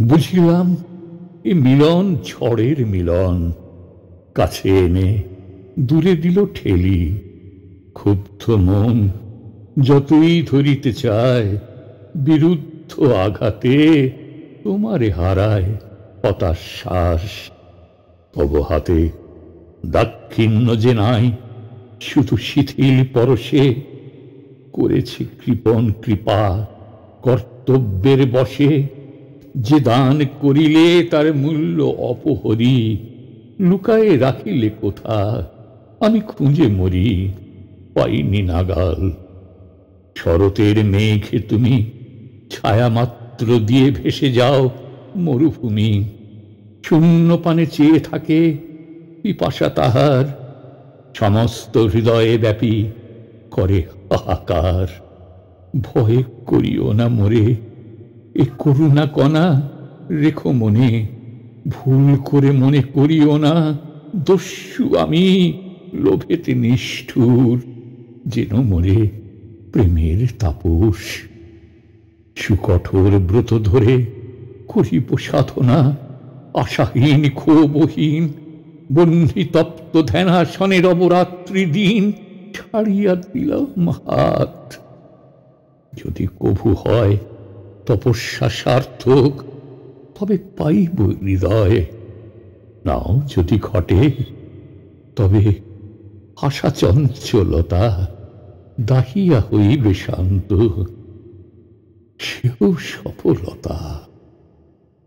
বুঝিলাম এ মিলন ঝড়ের মিলন, কাছে এনে দূরে দিল ঠেলি। ক্ষুব্ধ মন যতই ধরিতে চায়, বিরুদ্ধ আঘাতে তোমারে হারায় হতাশ শ্বাস। তব হাতে দাক্ষিণ্য যে নাই, শুধু শিথিল পরশে করেছে কৃপণ কৃপা কর্তব্যের বশে। যে দান করিলে তার মূল্য অপহরি, লুকায়ে রাখিলে কোথা আমি খুঁজে মরি, পাইনি নাগাল। শরতের মেঘে তুমি ছায়া মাত্র দিয়ে ভেসে যাও মরুভূমি, শূন্য পানে চেয়ে থাকে পিপাসা তাহার, সমস্ত হৃদয়ে ব্যাপী করে হাহাকার। ভয় করিও না মোরে, এ করুণা কণা রেখো মনে, ভুল করে মনে করিও না দস্যু আমি, লোভেতে নিষ্ঠুর যেন মোরে প্রেমের তাপস। সুকঠোর ব্রত ধরে করিব সাধনা, আশাহীন ক্ষোভহীন বহ্নিতপ্ত ধ্যানাসনের অবরাত্রি দিন ছাড়িয়া দিলাম হাত। যদি কভু হয় তপস্যা সার্থক, তবে পাইব হৃদয়। নাও যদি ঘটে, তবে আশা চঞ্চলতা দাহিয়া হইবে শান্ত, সেও সফলতা।